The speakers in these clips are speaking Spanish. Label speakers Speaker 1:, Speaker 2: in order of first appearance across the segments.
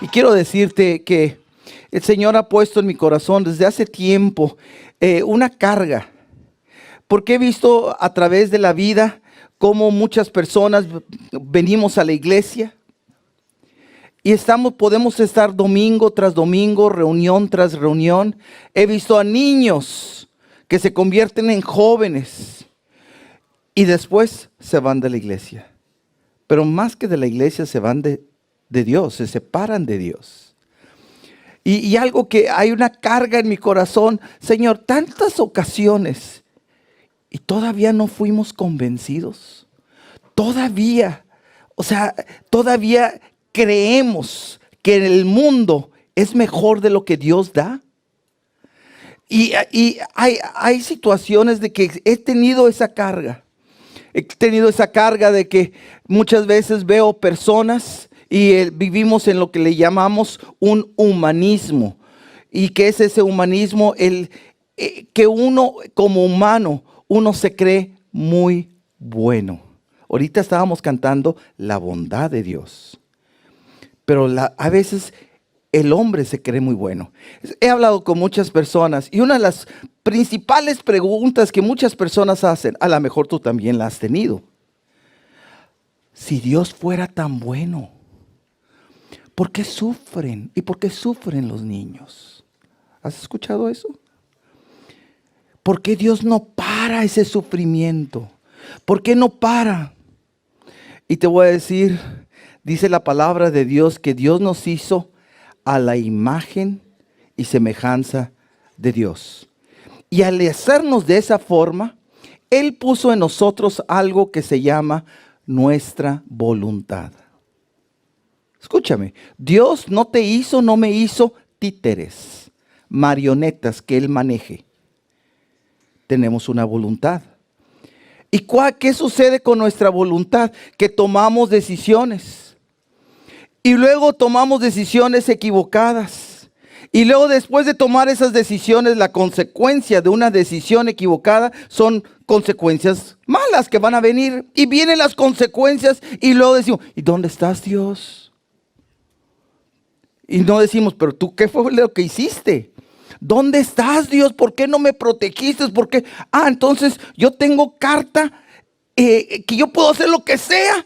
Speaker 1: Y quiero decirte que el Señor ha puesto en mi corazón desde hace tiempo una carga, porque he visto a través de la vida cómo muchas personas venimos a la iglesia y podemos estar domingo tras domingo, reunión tras reunión. He visto a niños que se convierten en jóvenes y después se van de la iglesia. Pero más que de la iglesia se van de Dios, se separan de Dios. Y algo que hay una carga en mi corazón, Señor, tantas ocasiones y todavía no fuimos convencidos. Todavía creemos que el mundo es mejor de lo que Dios da. Y hay situaciones de que he tenido esa carga. He tenido esa carga de que muchas veces veo personas y vivimos en lo que le llamamos un humanismo. ¿Y qué es ese humanismo? Que uno como humano, uno se cree muy bueno. Ahorita estábamos cantando la bondad de Dios. Pero a veces el hombre se cree muy bueno. He hablado con muchas personas y una de las principales preguntas que muchas personas hacen, a lo mejor tú también la has tenido. Si Dios fuera tan bueno, ¿por qué sufren? ¿Y por qué sufren los niños? ¿Has escuchado eso? ¿Por qué Dios no para ese sufrimiento? ¿Por qué no para? Y te voy a decir, dice la palabra de Dios que Dios nos hizo a la imagen y semejanza de Dios. Y al hacernos de esa forma, Él puso en nosotros algo que se llama nuestra voluntad. Escúchame, Dios no me hizo títeres, marionetas que Él maneje. Tenemos una voluntad. ¿Y qué sucede con nuestra voluntad? Que tomamos decisiones. Y luego tomamos decisiones equivocadas. Y luego después de tomar esas decisiones, la consecuencia de una decisión equivocada son consecuencias malas que van a venir. Y vienen las consecuencias y luego decimos, ¿y dónde estás, Dios? Y no decimos, pero tú, ¿qué fue lo que hiciste? ¿Dónde estás, Dios? ¿Por qué no me protegiste? ¿Por qué? Entonces yo tengo carta que yo puedo hacer lo que sea.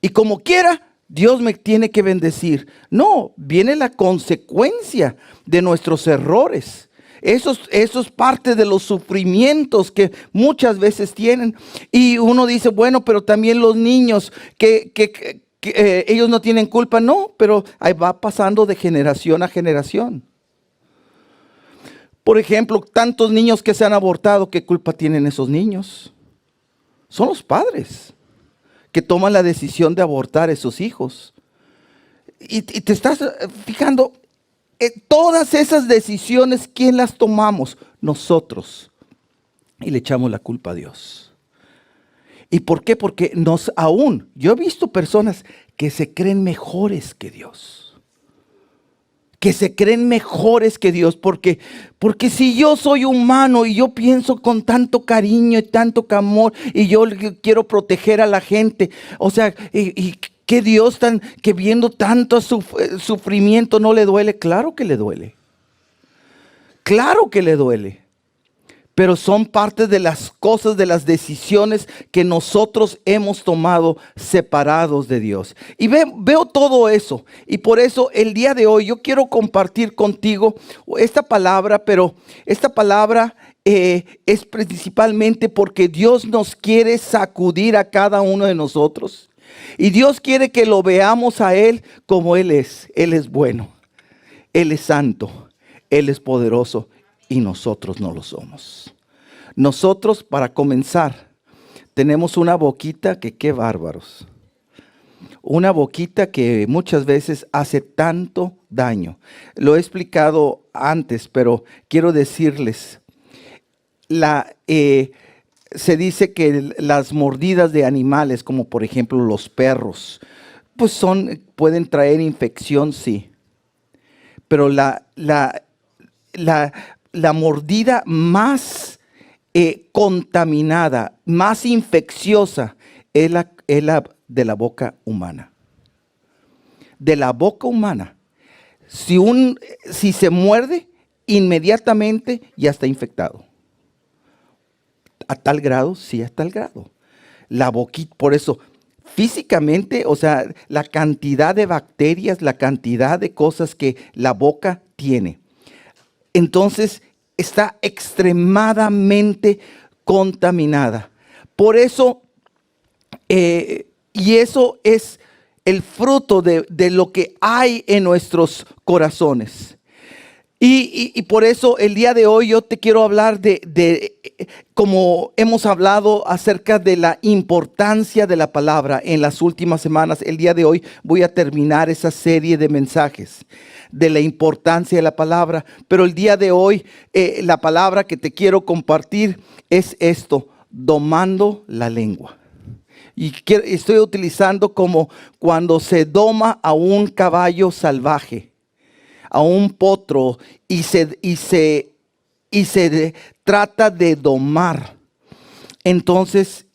Speaker 1: Y como quiera, Dios me tiene que bendecir. No, viene la consecuencia de nuestros errores. Eso es parte de los sufrimientos que muchas veces tienen. Y uno dice, bueno, pero también los niños que ellos no tienen culpa. No, pero ahí va pasando de generación a generación. Por ejemplo, tantos niños que se han abortado, ¿qué culpa tienen esos niños? Son los padres que toman la decisión de abortar a esos hijos. Y te estás fijando, todas esas decisiones, ¿quién las tomamos? Nosotros. Y le echamos la culpa a Dios. ¿Y por qué? Porque yo he visto personas que se creen mejores que Dios. Que se creen mejores que Dios, porque si yo soy humano y yo pienso con tanto cariño y tanto amor y yo quiero proteger a la gente, o sea, y que Dios que viendo tanto sufrimiento no le duele. Claro que le duele, claro que le duele. Pero son parte de las cosas, de las decisiones que nosotros hemos tomado separados de Dios. Y veo todo eso. Y por eso el día de hoy yo quiero compartir contigo esta palabra. Pero esta palabra es principalmente porque Dios nos quiere sacudir a cada uno de nosotros. Y Dios quiere que lo veamos a Él como Él es. Él es bueno. Él es santo. Él es poderoso. Y nosotros no lo somos. Nosotros, para comenzar, tenemos una boquita que qué bárbaros. Una boquita que muchas veces hace tanto daño. Lo he explicado antes, pero quiero decirles, se dice que las mordidas de animales, como por ejemplo los perros, pues pueden traer infección, sí. Pero la mordida más contaminada, más infecciosa, es la de la boca humana. de la boca humana, si se muerde, inmediatamente ya está infectado. A tal grado, sí, a tal grado. La boquita, por eso, físicamente, o sea, la cantidad de bacterias, la cantidad de cosas que la boca tiene. Entonces, está extremadamente contaminada. Por eso, y eso es el fruto de lo que hay en nuestros corazones. Y por eso el día de hoy yo te quiero hablar como hemos hablado acerca de la importancia de la palabra en las últimas semanas. El día de hoy voy a terminar esa serie de mensajes de la importancia de la palabra. Pero el día de hoy la palabra que te quiero compartir es esto: domando la lengua. Y estoy utilizando como cuando se doma a un caballo salvaje, a un potro, y se trata de domar. Entonces,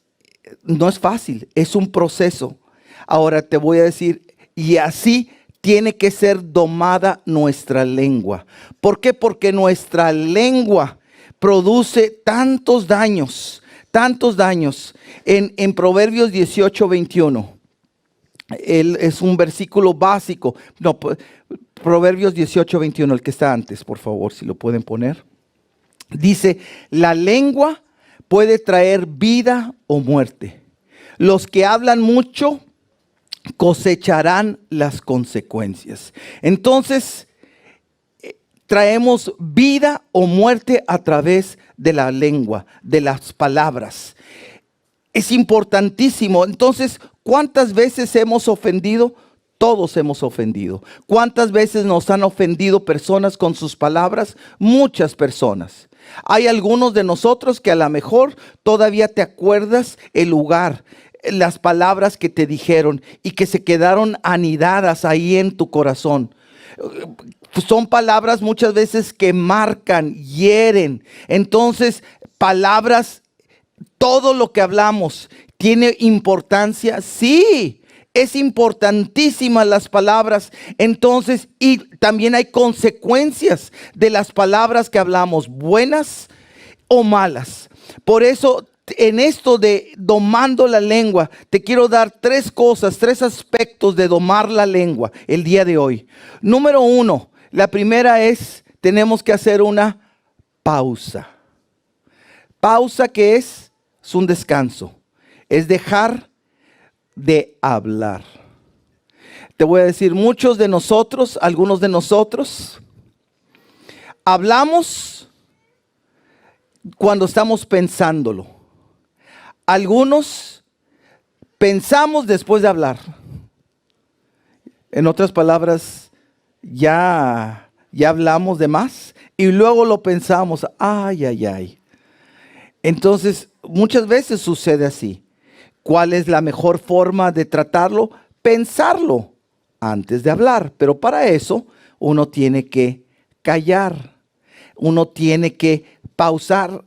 Speaker 1: no es fácil, es un proceso. Ahora te voy a decir, y así tiene que ser domada nuestra lengua. ¿Por qué? Porque nuestra lengua produce tantos daños. En Proverbios 18:21. Es un versículo básico. No, Proverbios 18:21, el que está antes, por favor, si lo pueden poner. Dice: la lengua puede traer vida o muerte. Los que hablan mucho cosecharán las consecuencias. Entonces, traemos vida o muerte a través de la lengua, de las palabras. Es importantísimo. Entonces, ¿cuántas veces hemos ofendido? Todos hemos ofendido. ¿Cuántas veces nos han ofendido personas con sus palabras? Muchas personas. Hay algunos de nosotros que a lo mejor todavía te acuerdas el lugar, las palabras que te dijeron y que se quedaron anidadas ahí en tu corazón. Son palabras muchas veces que marcan, hieren. Entonces, palabras, todo lo que hablamos, ¿tiene importancia? Sí, es importantísima las palabras. Entonces, y también hay consecuencias de las palabras que hablamos, buenas o malas. Por eso, en esto de domando la lengua, te quiero dar tres aspectos de domar la lengua el día de hoy. Número 1, la primera es, tenemos que hacer una pausa. Pausa, que es un descanso, es dejar de hablar. Te voy a decir, muchos de nosotros, algunos de nosotros, hablamos cuando estamos pensándolo. Algunos pensamos después de hablar. En otras palabras, ya hablamos de más y luego lo pensamos. Ay. Entonces, muchas veces sucede así. ¿Cuál es la mejor forma de tratarlo? Pensarlo antes de hablar. Pero para eso uno tiene que callar. Uno tiene que pausar.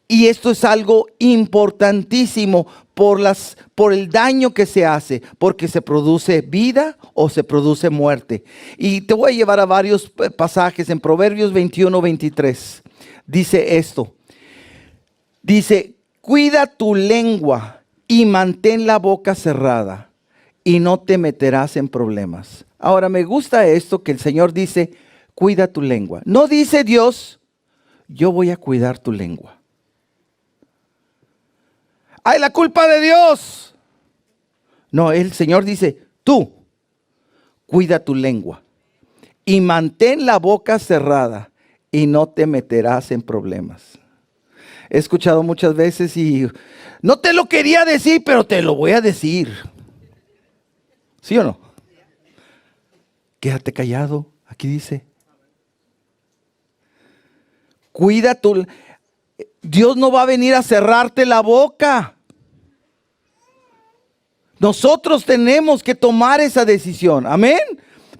Speaker 1: Y esto es algo importantísimo por el daño que se hace, porque se produce vida o se produce muerte. Y te voy a llevar a varios pasajes en Proverbios 21:23. Dice esto. Dice: cuida tu lengua y mantén la boca cerrada y no te meterás en problemas. Ahora me gusta esto que el Señor dice: cuida tu lengua. No dice Dios: yo voy a cuidar tu lengua. ¡Ay, la culpa de Dios! No, el Señor dice: tú cuida tu lengua y mantén la boca cerrada y no te meterás en problemas. He escuchado muchas veces y no te lo quería decir, pero te lo voy a decir. ¿Sí o no? Quédate callado. Aquí dice: cuida tu... Dios no va a venir a cerrarte la boca. Nosotros tenemos que tomar esa decisión. Amén.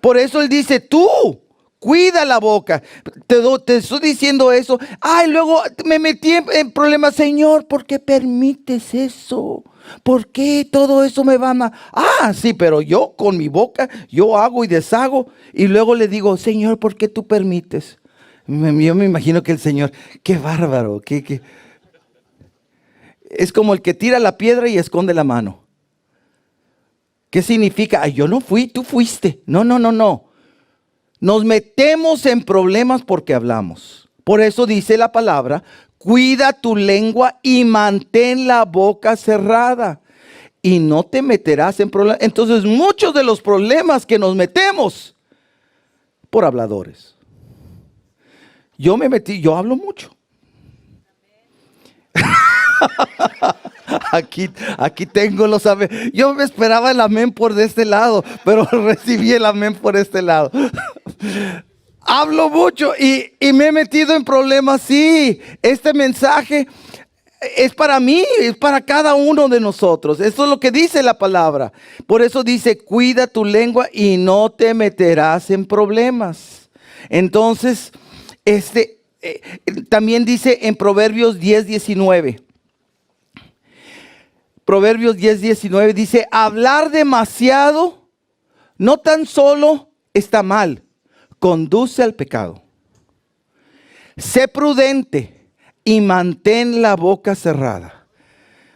Speaker 1: Por eso Él dice: tú cuida la boca. Te estoy diciendo eso. Ay, luego me metí en problemas. Señor, ¿por qué permites eso? ¿Por qué todo eso me va a... sí, pero yo con mi boca, yo hago y deshago. Y luego le digo, Señor, ¿por qué tú permites? Yo me imagino que el Señor, qué bárbaro, es como el que tira la piedra y esconde la mano. ¿Qué significa? Ay, yo no fui, tú fuiste. No. Nos metemos en problemas porque hablamos. Por eso dice la palabra, cuida tu lengua y mantén la boca cerrada. Y no te meterás en problemas. Entonces muchos de los problemas que nos metemos por habladores. Yo hablo mucho. Aquí tengo los amén. Yo me esperaba el amén por de este lado, pero recibí el amén por este lado. Hablo mucho y me he metido en problemas. Sí, este mensaje es para mí, es para cada uno de nosotros. Eso es lo que dice la palabra. Por eso dice, cuida tu lengua y no te meterás en problemas. Entonces, también dice en Proverbios 10:19. Proverbios 10:19 dice, hablar demasiado no tan solo está mal, conduce al pecado. Sé prudente y mantén la boca cerrada.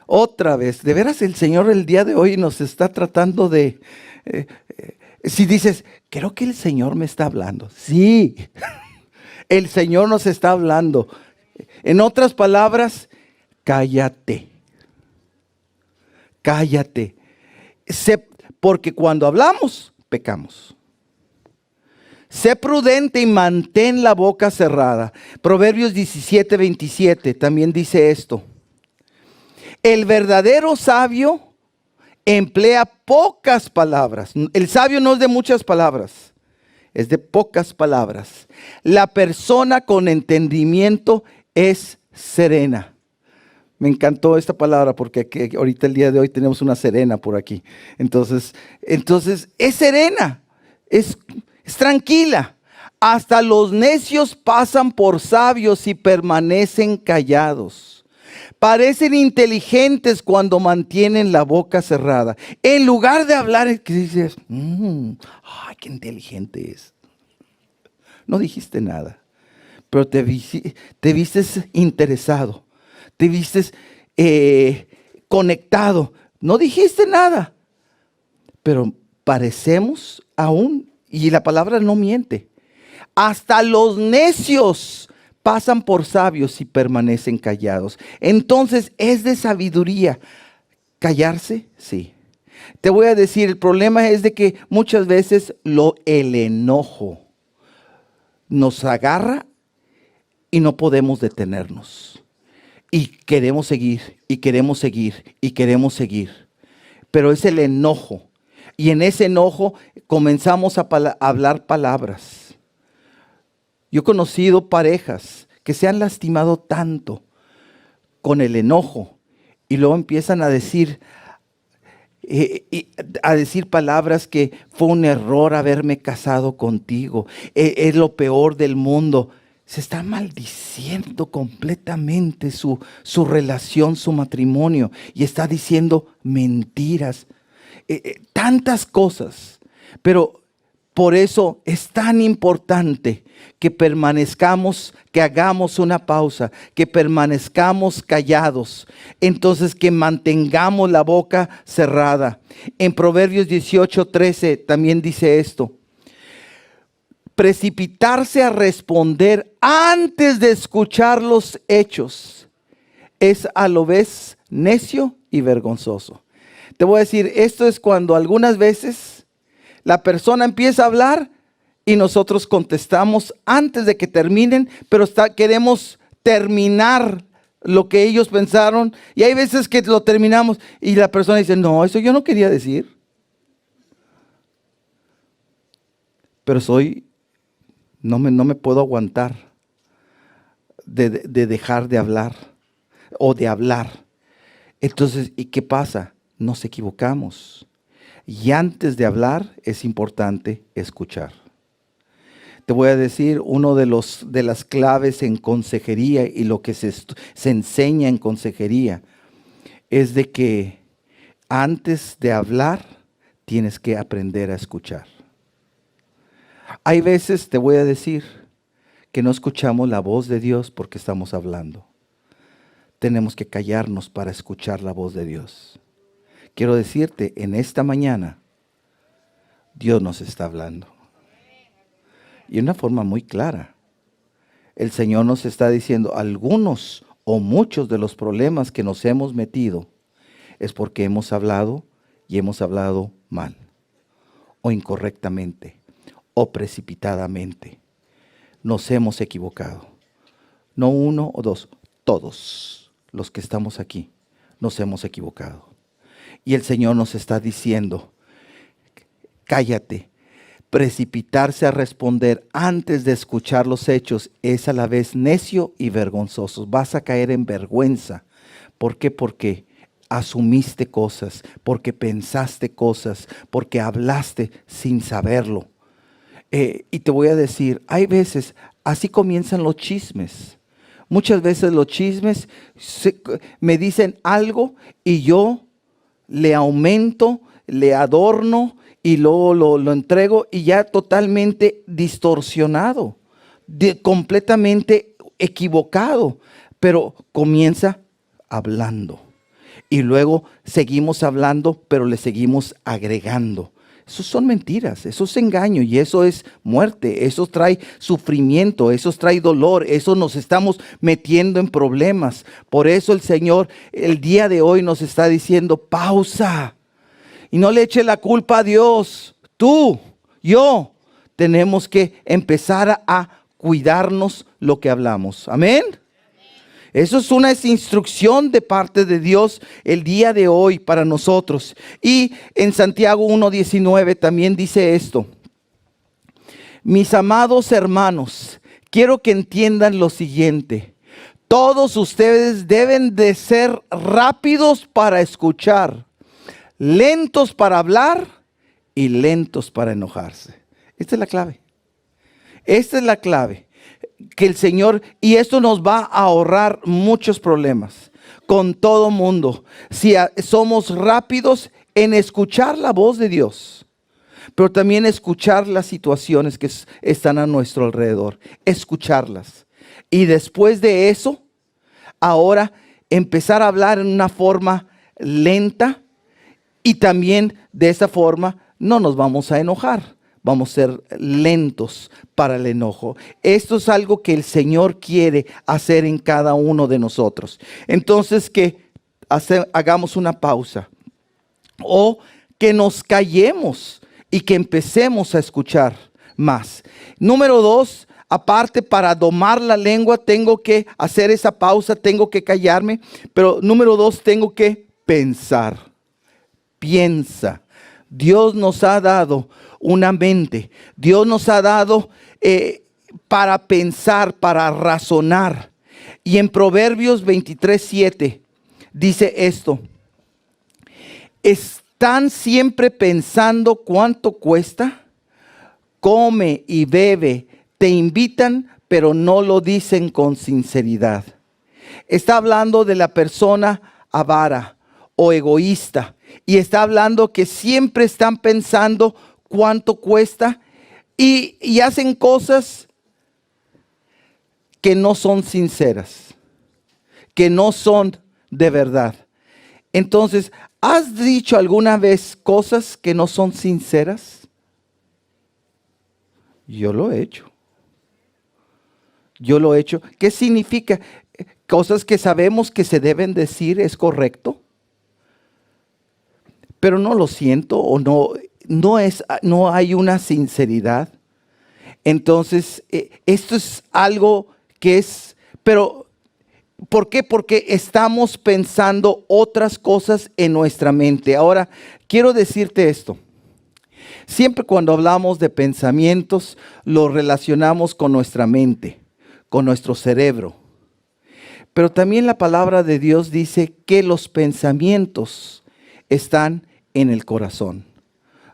Speaker 1: Otra vez, de veras el Señor el día de hoy nos está tratando de... si dices, creo que el Señor me está hablando. Sí, el Señor nos está hablando. En otras palabras, cállate. Cállate. Porque cuando hablamos, pecamos. Sé prudente y mantén la boca cerrada. Proverbios 17:27 también dice esto. El verdadero sabio emplea pocas palabras. El sabio no es de muchas palabras, es de pocas palabras. La persona con entendimiento es serena. Me encantó esta palabra porque aquí, ahorita el día de hoy tenemos una serena por aquí. Entonces es serena, es tranquila. Hasta los necios pasan por sabios y permanecen callados. Parecen inteligentes cuando mantienen la boca cerrada. En lugar de hablar, que dices, ay, qué inteligente es. No dijiste nada, pero te vistes interesado. Te vistes conectado. No dijiste nada. Pero parecemos aún, y la palabra no miente. Hasta los necios pasan por sabios y permanecen callados. Entonces, ¿es de sabiduría callarse? Sí. Te voy a decir, el problema es de que muchas veces el enojo nos agarra y no podemos detenernos. Y queremos seguir, y queremos seguir, y queremos seguir. Pero es el enojo. Y en ese enojo comenzamos a hablar palabras. Yo he conocido parejas que se han lastimado tanto con el enojo. Y luego empiezan a decir palabras que fue un error haberme casado contigo. Es lo peor del mundo. Se está maldiciendo completamente su relación, su matrimonio. Y está diciendo mentiras. Tantas cosas. Pero por eso es tan importante que permanezcamos, que hagamos una pausa, que permanezcamos callados. Entonces que mantengamos la boca cerrada. En Proverbios 18:13 también dice esto. Precipitarse a responder antes de escuchar los hechos es a lo vez necio y vergonzoso. Te voy a decir, esto es cuando algunas veces la persona empieza a hablar y nosotros contestamos antes de que terminen, pero queremos terminar lo que ellos pensaron. Y hay veces que lo terminamos y la persona dice, no, eso yo no quería decir. Pero no me puedo aguantar de dejar de hablar o de hablar. Entonces, ¿y qué pasa? Nos equivocamos. Y antes de hablar es importante escuchar. Te voy a decir, uno de las claves en consejería y lo que se enseña en consejería es de que antes de hablar tienes que aprender a escuchar. Hay veces, te voy a decir, que no escuchamos la voz de Dios porque estamos hablando. Tenemos que callarnos para escuchar la voz de Dios. Quiero decirte, en esta mañana, Dios nos está hablando. Y de una forma muy clara. El Señor nos está diciendo, algunos o muchos de los problemas que nos hemos metido es porque hemos hablado y hemos hablado mal, o incorrectamente, o precipitadamente. Nos hemos equivocado. No uno o dos, todos los que estamos aquí nos hemos equivocado. Y el Señor nos está diciendo, cállate. Precipitarse a responder antes de escuchar los hechos es a la vez necio y vergonzoso. Vas a caer en vergüenza. ¿Por qué? Porque asumiste cosas, porque pensaste cosas, porque hablaste sin saberlo. Y te voy a decir, hay veces, así comienzan los chismes. Muchas veces los chismes me dicen algo y yo le aumento, le adorno y luego lo entrego y ya totalmente distorsionado, completamente equivocado, pero comienza hablando. Y luego seguimos hablando, pero le seguimos agregando. Eso son mentiras, eso es engaño y eso es muerte, eso trae sufrimiento, eso trae dolor, eso nos estamos metiendo en problemas. Por eso el Señor el día de hoy nos está diciendo, pausa. Y no le eche la culpa a Dios. Tú, yo, tenemos que empezar a cuidarnos lo que hablamos. Amén. Eso es una instrucción de parte de Dios el día de hoy para nosotros. Y en Santiago 1:19 también dice esto. Mis amados hermanos, quiero que entiendan lo siguiente. Todos ustedes deben de ser rápidos para escuchar, lentos para hablar y lentos para enojarse. Esta es la clave. Esta es la clave. Que el Señor, y esto nos va a ahorrar muchos problemas con todo mundo. Si somos rápidos en escuchar la voz de Dios, pero también escuchar las situaciones que están a nuestro alrededor. Escucharlas. Y después de eso, ahora empezar a hablar en una forma lenta. Y también de esa forma no nos vamos a enojar. Vamos a ser lentos para el enojo. Esto es algo que el Señor quiere hacer en cada uno de nosotros. Entonces hagamos una pausa. O que nos callemos y que empecemos a escuchar más. Número 2, aparte para domar la lengua tengo que hacer esa pausa, tengo que callarme. Pero número 2, tengo que pensar. Piensa. Dios nos ha dado una mente. Dios nos ha dado para pensar, para razonar. Y en Proverbios 23:7 dice esto. ¿Están siempre pensando cuánto cuesta? Come y bebe. Te invitan, pero no lo dicen con sinceridad. Está hablando de la persona avara o egoísta. Y está hablando que siempre están pensando cuánto cuesta y hacen cosas que no son sinceras, que no son de verdad. Entonces, ¿has dicho alguna vez cosas que no son sinceras? Yo lo he hecho. Yo lo he hecho. ¿Qué significa? Cosas que sabemos que se deben decir, ¿es correcto? Pero no lo siento o no hay una sinceridad. Entonces, esto es algo que es, pero ¿por qué? Porque estamos pensando otras cosas en nuestra mente. Ahora, quiero decirte esto. Siempre cuando hablamos de pensamientos, lo relacionamos con nuestra mente, con nuestro cerebro. Pero también la palabra de Dios dice que los pensamientos están en el corazón,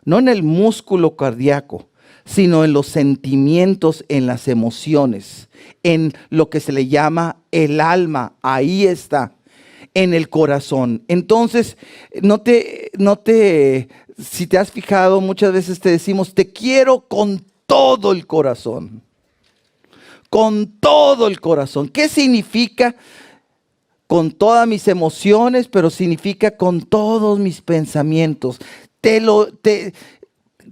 Speaker 1: no en el músculo cardíaco, sino en los sentimientos, en las emociones, en lo que se le llama el alma. Ahí está, en el corazón. Entonces, si te has fijado, muchas veces te decimos, te quiero con todo el corazón. Con todo el corazón. ¿Qué significa? Con todas mis emociones, pero significa con todos mis pensamientos.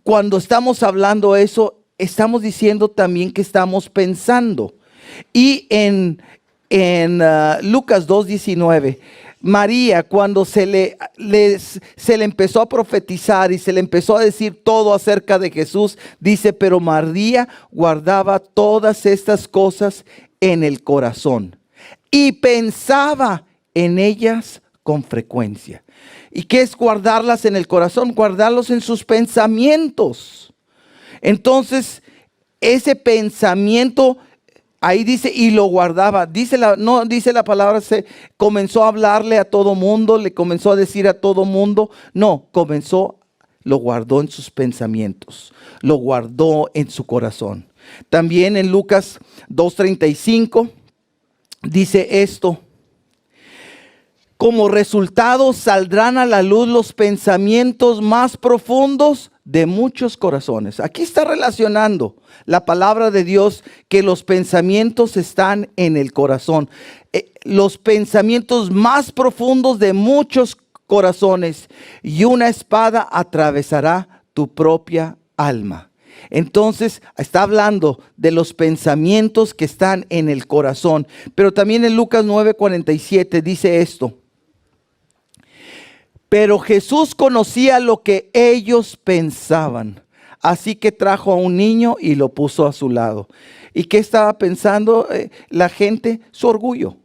Speaker 1: Cuando estamos hablando eso, estamos diciendo también que estamos pensando. Y en Lucas 2:19, María, cuando se le empezó a profetizar y se le empezó a decir todo acerca de Jesús, dice, pero María guardaba todas estas cosas en el corazón y pensaba en ellas con frecuencia. ¿Y qué es guardarlas en el corazón? Guardarlos en sus pensamientos. Entonces, ese pensamiento, ahí dice, y lo guardaba. No dice la palabra, se comenzó a hablarle a todo mundo, le comenzó a decir a todo mundo. No, lo guardó en sus pensamientos, lo guardó en su corazón. También en Lucas 2:35 dice esto. Como resultado saldrán a la luz los pensamientos más profundos de muchos corazones. Aquí está relacionando la palabra de Dios que los pensamientos están en el corazón. Los pensamientos más profundos de muchos corazones, y una espada atravesará tu propia alma. Entonces está hablando de los pensamientos que están en el corazón. Pero también en Lucas 9:47 dice esto. Pero Jesús conocía lo que ellos pensaban, así que trajo a un niño y lo puso a su lado. ¿Y qué estaba pensando la gente? Su orgullo,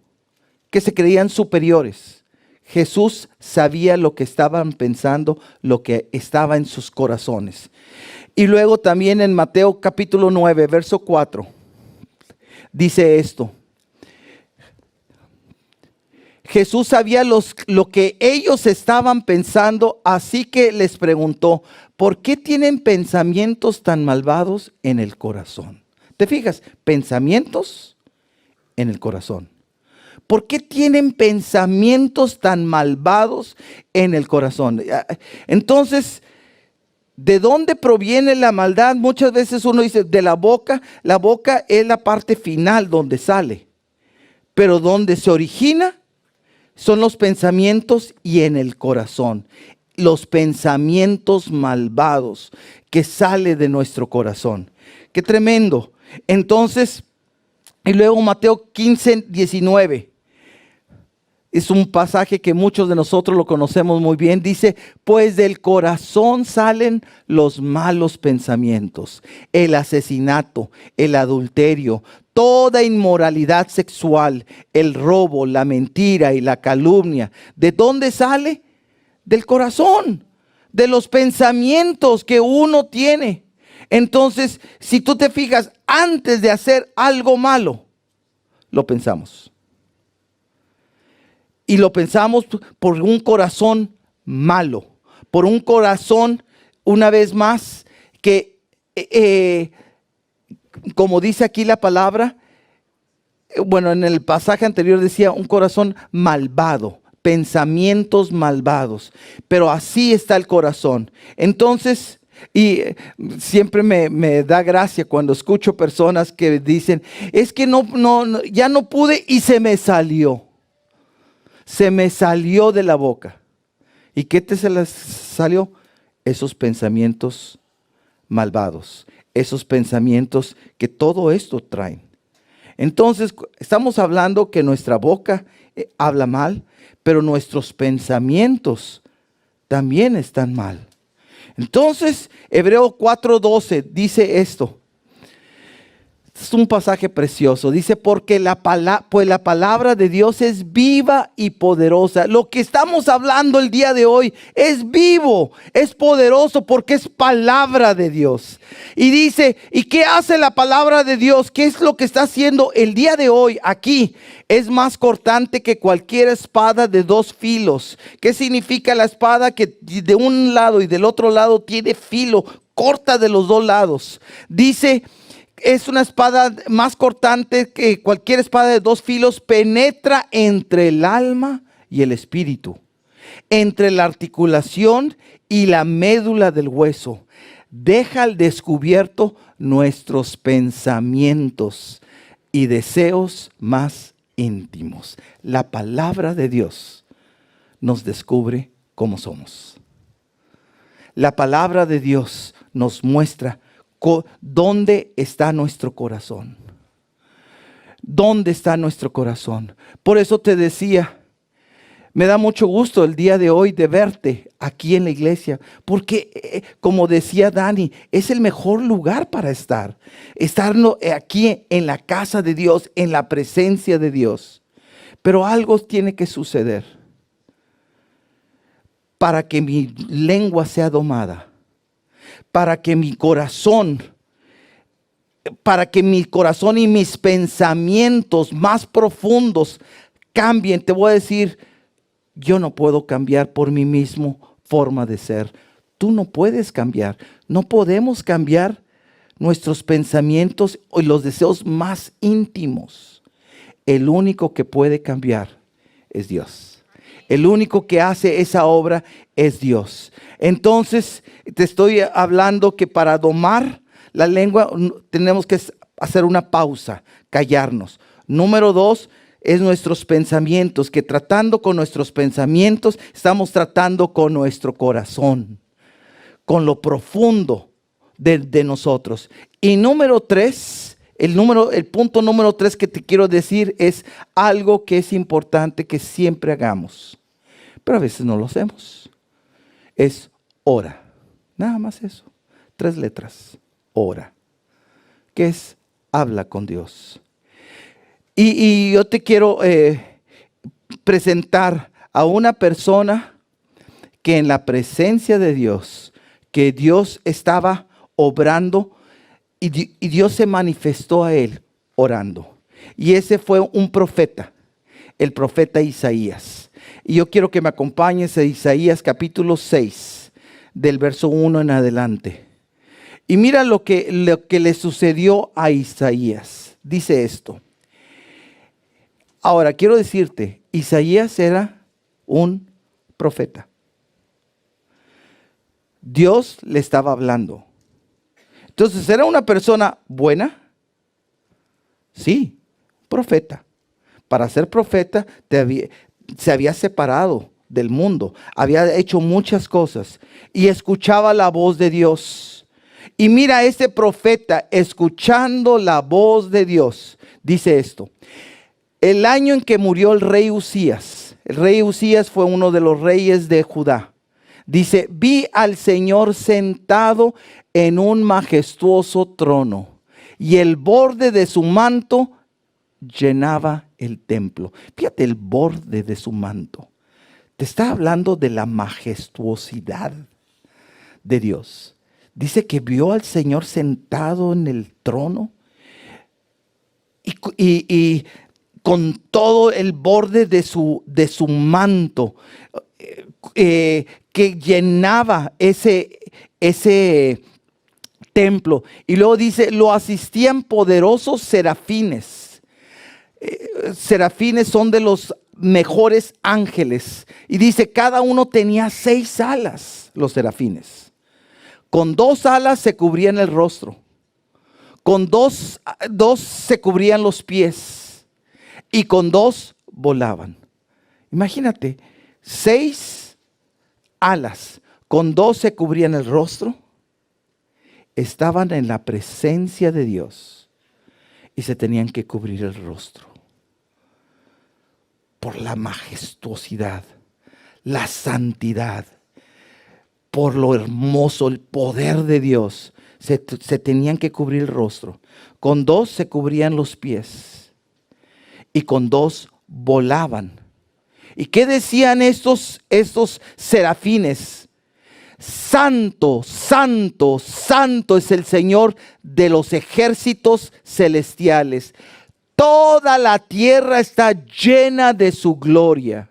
Speaker 1: que se creían superiores. Jesús sabía lo que estaban pensando, lo que estaba en sus corazones. Y luego también en Mateo capítulo 9, verso 4, dice esto. Jesús sabía lo que ellos estaban pensando, así que les preguntó, ¿por qué tienen pensamientos tan malvados en el corazón? ¿Te fijas? Pensamientos en el corazón. ¿Por qué tienen pensamientos tan malvados en el corazón? Entonces, ¿de dónde proviene la maldad? Muchas veces uno dice, de la boca. La boca es la parte final donde sale. Pero donde se origina son los pensamientos y en el corazón. Los pensamientos malvados que salen de nuestro corazón. ¡Qué tremendo! Entonces, y luego Mateo 15:19. Es un pasaje que muchos de nosotros lo conocemos muy bien. Dice, pues del corazón salen los malos pensamientos, el asesinato, el adulterio, toda inmoralidad sexual, el robo, la mentira y la calumnia. ¿De dónde sale? Del corazón, de los pensamientos que uno tiene. Entonces, si tú te fijas, antes de hacer algo malo, lo pensamos. Y lo pensamos por un corazón malo, por un corazón, una vez más, que como dice aquí la palabra, bueno, en el pasaje anterior decía un corazón malvado, pensamientos malvados, pero así está el corazón. Entonces, y siempre me da gracia cuando escucho personas que dicen, es que ya no pude y se me salió. Se me salió de la boca. ¿Y qué se les salió? Esos pensamientos malvados, esos pensamientos que todo esto traen. Entonces, estamos hablando que nuestra boca habla mal, pero nuestros pensamientos también están mal. Entonces, Hebreos 4:12 dice esto. Es un pasaje precioso. Dice, porque la palabra de Dios es viva y poderosa. Lo que estamos hablando el día de hoy es vivo, es poderoso porque es palabra de Dios. Y dice, ¿y qué hace la palabra de Dios? ¿Qué es lo que está haciendo el día de hoy aquí? Es más cortante que cualquier espada de dos filos. ¿Qué significa la espada? Que de un lado y del otro lado tiene filo. corta de los dos lados. Dice, es una espada más cortante que cualquier espada de dos filos, penetra entre el alma y el espíritu, entre la articulación y la médula del hueso. Deja al descubierto nuestros pensamientos y deseos más íntimos. La palabra de Dios nos descubre cómo somos. La palabra de Dios nos muestra dónde está nuestro corazón. ¿Dónde está nuestro corazón? Por eso te decía, me da mucho gusto el día de hoy de verte aquí en la iglesia, porque como decía Dani, es el mejor lugar para estar. Estar aquí en la casa de Dios, en la presencia de Dios. Pero algo tiene que suceder para que mi lengua sea domada, para que mi corazón y mis pensamientos más profundos cambien. Te voy a decir, yo no puedo cambiar por mí mismo forma de ser. Tú no puedes cambiar. No podemos cambiar nuestros pensamientos y los deseos más íntimos. El único que puede cambiar es Dios. El único que hace esa obra es Dios. Entonces, te estoy hablando que para domar la lengua tenemos que hacer una pausa, callarnos. Número 2, es nuestros pensamientos, que tratando con nuestros pensamientos, estamos tratando con nuestro corazón, con lo profundo de nosotros. Y número 3, el punto número 3 que te quiero decir es algo que es importante que siempre hagamos, pero a veces no lo hacemos. Es ora, nada más eso, 3 letras, ora, que es habla con Dios. Y yo te quiero presentar a una persona que en la presencia de Dios, que Dios estaba obrando y Dios se manifestó a él orando. Y ese fue un profeta, el profeta Isaías. Y yo quiero que me acompañes a Isaías capítulo 6, del verso 1 en adelante. Y mira lo que le sucedió a Isaías. Dice esto. Ahora, quiero decirte, Isaías era un profeta. Dios le estaba hablando. Entonces, ¿era una persona buena? Sí, profeta. Para ser profeta se había separado del mundo, había hecho muchas cosas y escuchaba la voz de Dios. Y mira, este profeta escuchando la voz de Dios, dice esto. El año en que murió el rey Usías fue uno de los reyes de Judá. Dice, vi al Señor sentado en un majestuoso trono y el borde de su manto llenaba el templo. Fíjate el borde de su manto. Te está hablando de la majestuosidad de Dios. Dice que vio al Señor sentado en el trono y con todo el borde de su manto que llenaba ese templo. Y luego dice, lo asistían poderosos serafines. Serafines son de los mejores ángeles. Y dice, cada uno tenía 6 alas, los serafines. Con 2 alas se cubrían el rostro. Con dos se cubrían los pies. Y con 2 volaban. Imagínate, 6 alas, con 2 se cubrían el rostro. Estaban en la presencia de Dios y se tenían que cubrir el rostro. Por la majestuosidad, la santidad, por lo hermoso, el poder de Dios, se tenían que cubrir el rostro. Con 2 se cubrían los pies y con 2 volaban. ¿Y qué decían estos serafines? Santo, santo, santo es el Señor de los ejércitos celestiales. Toda la tierra está llena de su gloria.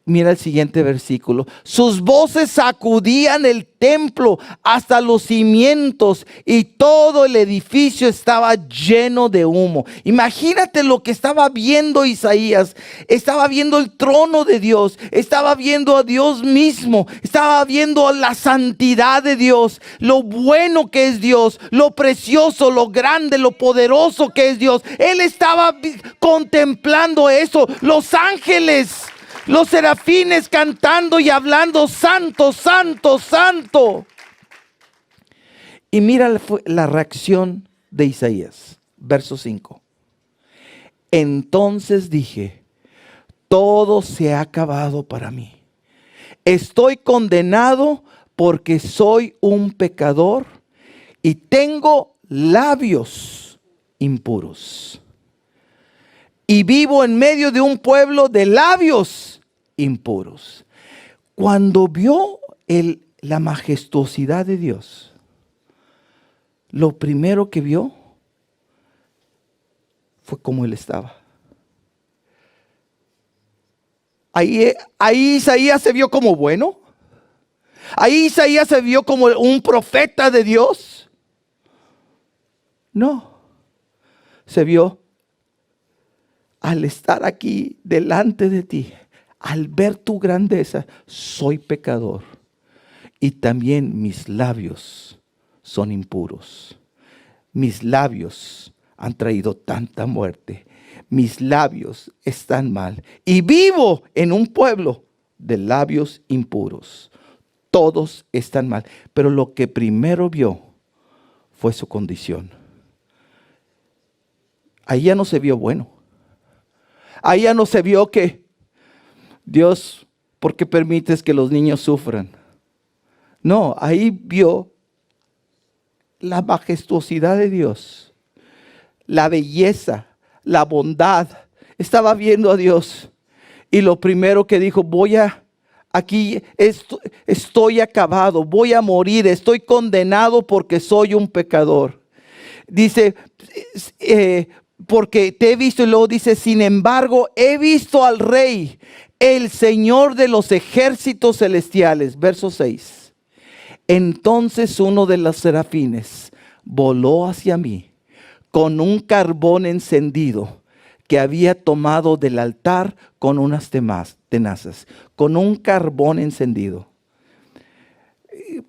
Speaker 1: Mira el siguiente versículo. Sus voces sacudían el templo hasta los cimientos y todo el edificio estaba lleno de humo. Imagínate lo que estaba viendo Isaías. Estaba viendo el trono de Dios. Estaba viendo a Dios mismo. Estaba viendo la santidad de Dios. Lo bueno que es Dios. Lo precioso, lo grande, lo poderoso que es Dios. Él estaba contemplando eso. Los ángeles, los serafines cantando y hablando, santo, santo, santo. Y mira la reacción de Isaías, verso 5. Entonces dije, todo se ha acabado para mí. Estoy condenado porque soy un pecador y tengo labios impuros. Y vivo en medio de un pueblo de labios impuros. Cuando vio la majestuosidad de Dios, lo primero que vio fue cómo él estaba. Ahí Isaías se vio como bueno. Ahí Isaías se vio como un profeta de Dios. No, se vio al estar aquí delante de ti, al ver tu grandeza, soy pecador y también mis labios son impuros. Mis labios han traído tanta muerte. Mis labios están mal y vivo en un pueblo de labios impuros. Todos están mal, pero lo que primero vio fue su condición. Ahí ya no se vio bueno. Ahí ya no se vio que Dios, ¿por qué permites que los niños sufran? No, ahí vio la majestuosidad de Dios, la belleza, la bondad. Estaba viendo a Dios y lo primero que dijo, aquí estoy acabado, voy a morir, estoy condenado porque soy un pecador. Dice, porque te he visto, y luego dice, sin embargo, he visto al Rey, el Señor de los ejércitos celestiales. Verso 6. Entonces uno de los serafines voló hacia mí con un carbón encendido que había tomado del altar con unas tenazas, con un carbón encendido.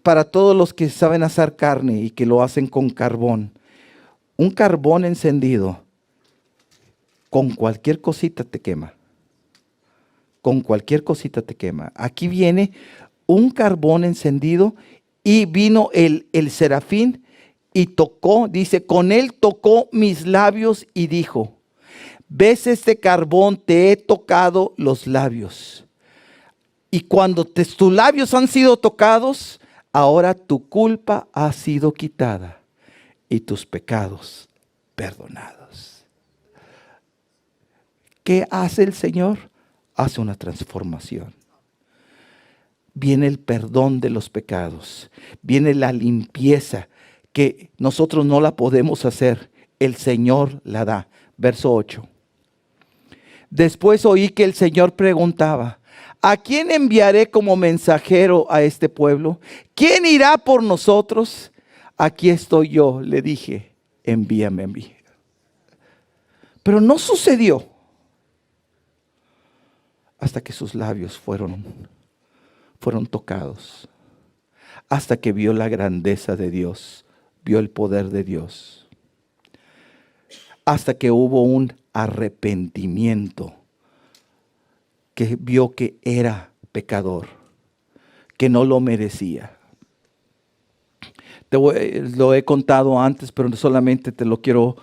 Speaker 1: Para todos los que saben asar carne y que lo hacen con carbón, un carbón encendido con cualquier cosita te quema. Con cualquier cosita te quema. Aquí viene un carbón encendido y vino el serafín y tocó, dice, con él tocó mis labios y dijo, ¿ves este carbón? Te he tocado los labios. Y cuando tus labios han sido tocados, ahora tu culpa ha sido quitada y tus pecados perdonados. ¿Qué hace el Señor? Hace una transformación. Viene el perdón de los pecados. Viene la limpieza que nosotros no la podemos hacer. El Señor la da. Verso 8. Después oí que el Señor preguntaba, ¿a quién enviaré como mensajero a este pueblo? ¿Quién irá por nosotros? Aquí estoy yo, le dije, envíame a mí. Pero no sucedió hasta que sus labios fueron tocados, hasta que vio la grandeza de Dios, vio el poder de Dios, hasta que hubo un arrepentimiento, que vio que era pecador, que no lo merecía. Lo he contado antes, pero solamente te lo quiero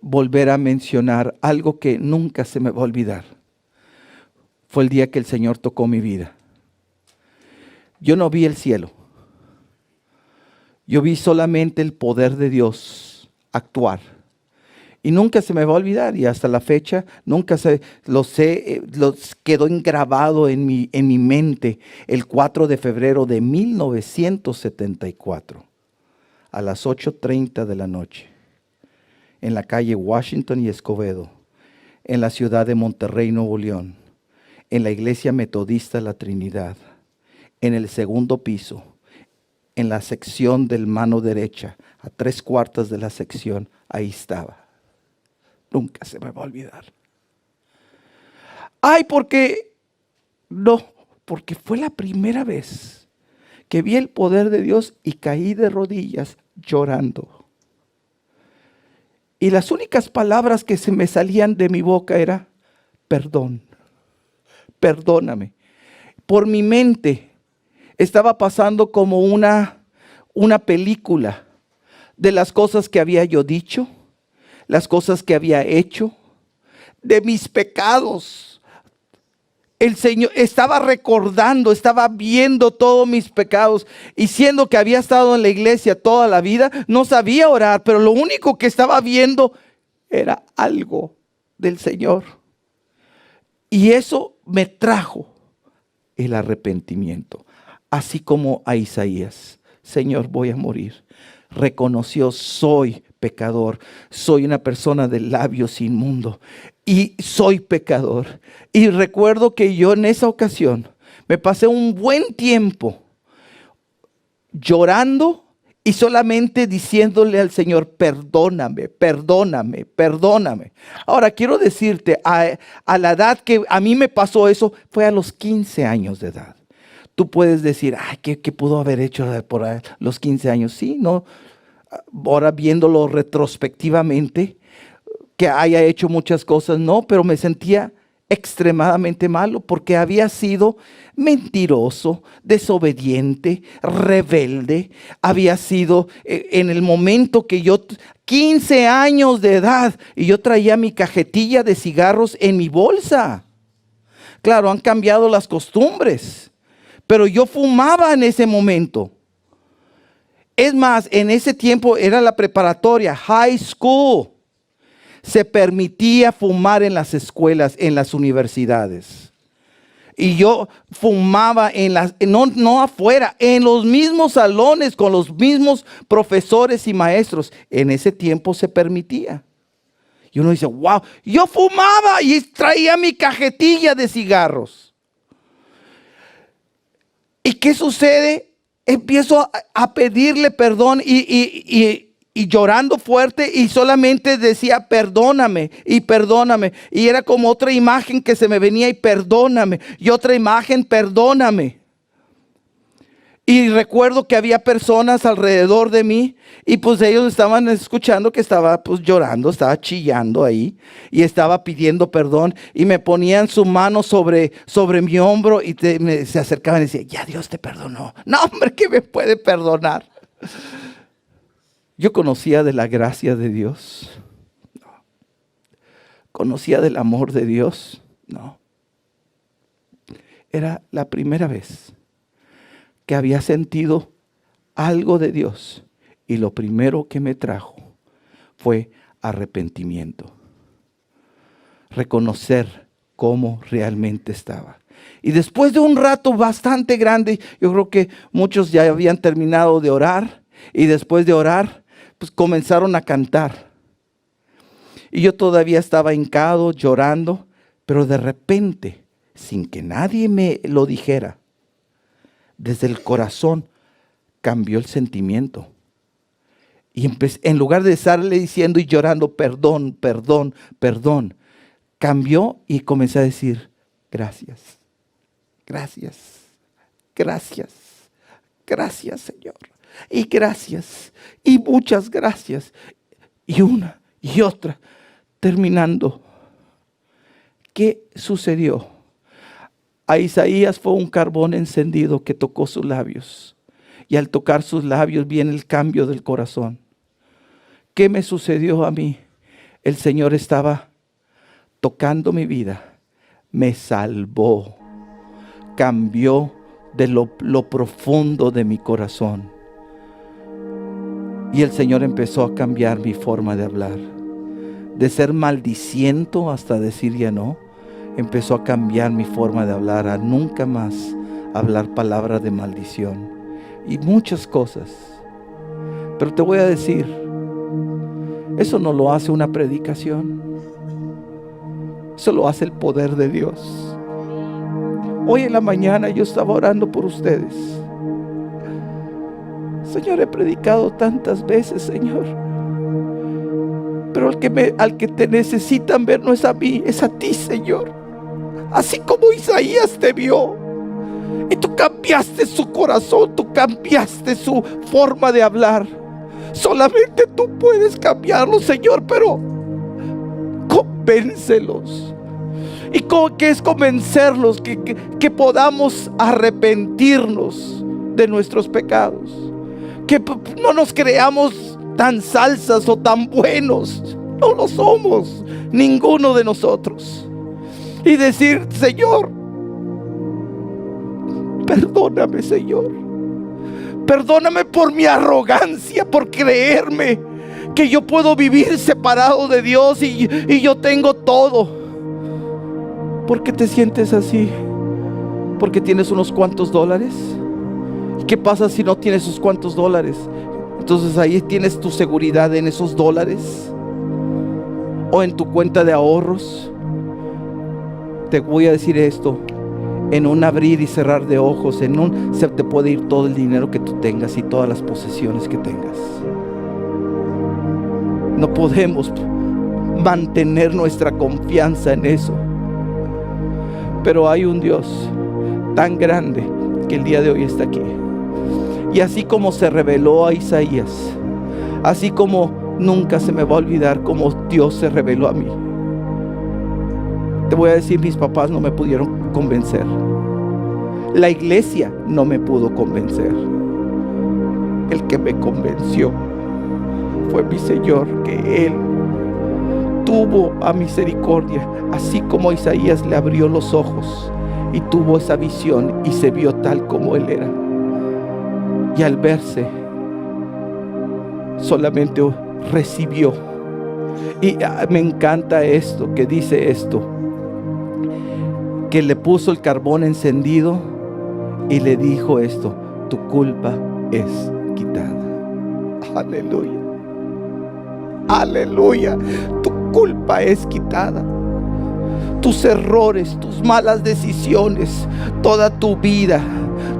Speaker 1: volver a mencionar. Algo que nunca se me va a olvidar fue el día que el Señor tocó mi vida. Yo no vi el cielo. Yo vi solamente el poder de Dios actuar. Y nunca se me va a olvidar, y hasta la fecha nunca los quedó grabado en mi mente el 4 de febrero de 1974 a las 8:30 de la noche en la calle Washington y Escobedo, en la ciudad de Monterrey, Nuevo León, en la iglesia metodista La Trinidad, en el segundo piso, en la sección del mano derecha, a 3/4 de la sección, ahí estaba. Nunca se me va a olvidar. Ay, porque fue la primera vez que vi el poder de Dios y caí de rodillas llorando. Y las únicas palabras que se me salían de mi boca era, perdón, perdóname. Por mi mente estaba pasando como una película de las cosas que había yo dicho, las cosas que había hecho, de mis pecados. El Señor estaba recordando, estaba viendo todos mis pecados, y siendo que había estado en la iglesia toda la vida, no sabía orar, pero lo único que estaba viendo era algo del Señor. Y eso me trajo el arrepentimiento, así como a Isaías. Señor, voy a morir. Reconoció, soy pecador, soy una persona de labios inmundos y soy pecador. Y recuerdo que yo en esa ocasión me pasé un buen tiempo llorando y solamente diciéndole al Señor, perdóname, perdóname, perdóname. Ahora quiero decirte, a la edad que a mí me pasó eso, fue a los 15 años de edad. Tú puedes decir, ay, ¿qué pudo haber hecho por los 15 años? Sí, no. Ahora viéndolo retrospectivamente, que haya hecho muchas cosas, no, pero me sentía extremadamente malo porque había sido mentiroso, desobediente, rebelde. Había sido en el momento que yo, 15 años de edad, y yo traía mi cajetilla de cigarros en mi bolsa. Claro, han cambiado las costumbres, pero yo fumaba en ese momento. Es más, en ese tiempo era la preparatoria, high school. Se permitía fumar en las escuelas, en las universidades. Y yo fumaba no afuera, en los mismos salones, con los mismos profesores y maestros. En ese tiempo se permitía. Y uno dice, wow, yo fumaba y traía mi cajetilla de cigarros. ¿Y qué sucede? Empiezo a pedirle perdón y llorando fuerte, y solamente decía perdóname y perdóname. Y era como otra imagen que se me venía, y perdóname. Y otra imagen, perdóname. Y recuerdo que había personas alrededor de mí, y pues ellos estaban escuchando que estaba pues llorando, estaba chillando ahí y estaba pidiendo perdón, y me ponían su mano sobre mi hombro y se acercaban y decían, ya Dios te perdonó. No, hombre, ¿qué me puede perdonar? Yo conocía de la gracia de Dios. No. Conocía del amor de Dios. No. Era la primera vez que había sentido algo de Dios, y lo primero que me trajo fue arrepentimiento. Reconocer cómo realmente estaba. Y después de un rato bastante grande, yo creo que muchos ya habían terminado de orar, y después de orar, pues comenzaron a cantar. Y yo todavía estaba hincado, llorando, pero de repente, sin que nadie me lo dijera, desde el corazón cambió el sentimiento. Y en lugar de estarle diciendo y llorando, perdón, perdón, perdón, cambió y comencé a decir, gracias, gracias, gracias, gracias Señor. Y gracias, y muchas gracias. Y una y otra, terminando. ¿Qué sucedió? A Isaías fue un carbón encendido que tocó sus labios. Y al tocar sus labios viene el cambio del corazón. ¿Qué me sucedió a mí? El Señor estaba tocando mi vida. Me salvó. Cambió de lo profundo de mi corazón. Y el Señor empezó a cambiar mi forma de hablar. De ser maldiciento hasta decir ya no. Empezó a cambiar mi forma de hablar, a nunca más hablar palabras de maldición y muchas cosas. Pero te voy a decir, eso no lo hace una predicación, eso lo hace el poder de Dios. Hoy en la mañana yo estaba orando por ustedes. Señor, he predicado tantas veces, Señor, pero al que te necesitan ver no es a mí, es a ti, Señor. Así como Isaías te vio y tú cambiaste su corazón, tú cambiaste su forma de hablar. Solamente tú puedes cambiarlo, Señor, pero convéncelos. ¿Y qué es convencerlos? Que podamos arrepentirnos de nuestros pecados. Que no nos creamos tan salsas o tan buenos. No lo somos, ninguno de nosotros. Y decir: Señor, perdóname, Señor. Perdóname por mi arrogancia, por creerme que yo puedo vivir separado de Dios y yo tengo todo. ¿Por qué te sientes así? ¿Porque tienes unos cuantos dólares? ¿Y qué pasa si no tienes esos cuantos dólares? Entonces ahí tienes tu seguridad en esos dólares o en tu cuenta de ahorros. Te voy a decir esto: en un abrir y cerrar de ojos, se te puede ir todo el dinero que tú tengas y todas las posesiones que tengas. No podemos mantener nuestra confianza en eso. Pero hay un Dios tan grande que el día de hoy está aquí. Y así como se reveló a Isaías, así como nunca se me va a olvidar cómo Dios se reveló a mí. Te voy a decir, mis papás no me pudieron convencer. La iglesia no me pudo convencer. El que me convenció fue mi Señor, que Él tuvo a misericordia, así como Isaías le abrió los ojos y tuvo esa visión y se vio tal como Él era. Y al verse, solamente recibió. Y me encanta esto, que dice esto, que le puso el carbón encendido y le dijo esto: tu culpa es quitada. Aleluya, aleluya. Tu culpa es quitada. Tus errores, tus malas decisiones, toda tu vida,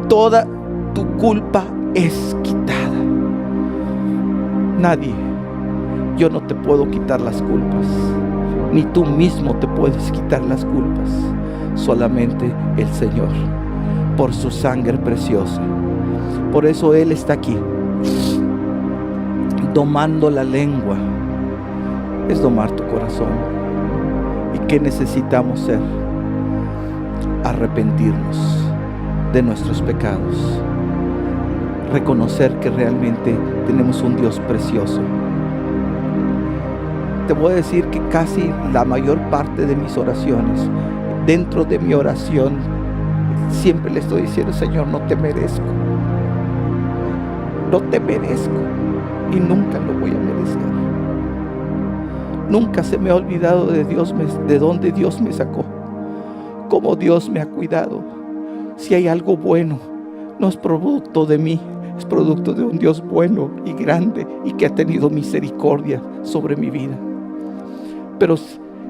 Speaker 1: toda tu culpa es quitada. Nadie, yo no te puedo quitar las culpas, ni tú mismo te puedes quitar las culpas. Solamente el Señor, por su sangre preciosa. Por eso Él está aquí, domando la lengua. Es domar tu corazón. ¿Y qué necesitamos ser? Arrepentirnos de nuestros pecados, reconocer que realmente tenemos un Dios precioso. Te voy a decir que casi la mayor parte de mis oraciones, dentro de mi oración, siempre le estoy diciendo: Señor, no te merezco, no te merezco y nunca lo voy a merecer. Nunca se me ha olvidado de Dios, de dónde Dios me sacó, cómo Dios me ha cuidado. Si hay algo bueno, no es producto de mí, es producto de un Dios bueno y grande y que ha tenido misericordia sobre mi vida. Pero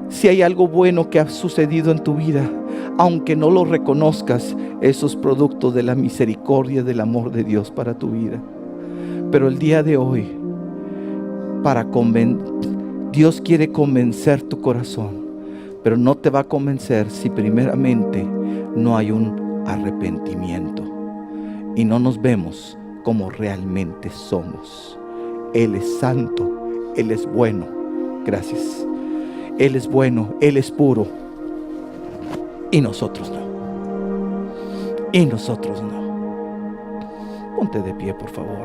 Speaker 1: si hay algo bueno que ha sucedido en tu vida, aunque no lo reconozcas, eso es producto de la misericordia, del amor de Dios para tu vida. Pero el día de hoy, Dios quiere convencer tu corazón, pero no te va a convencer si primeramente no hay un arrepentimiento y no nos vemos como realmente somos. Él es santo, Él es bueno. Gracias. Él es bueno, Él es puro. Y nosotros no. Y nosotros no. Ponte de pie, por favor.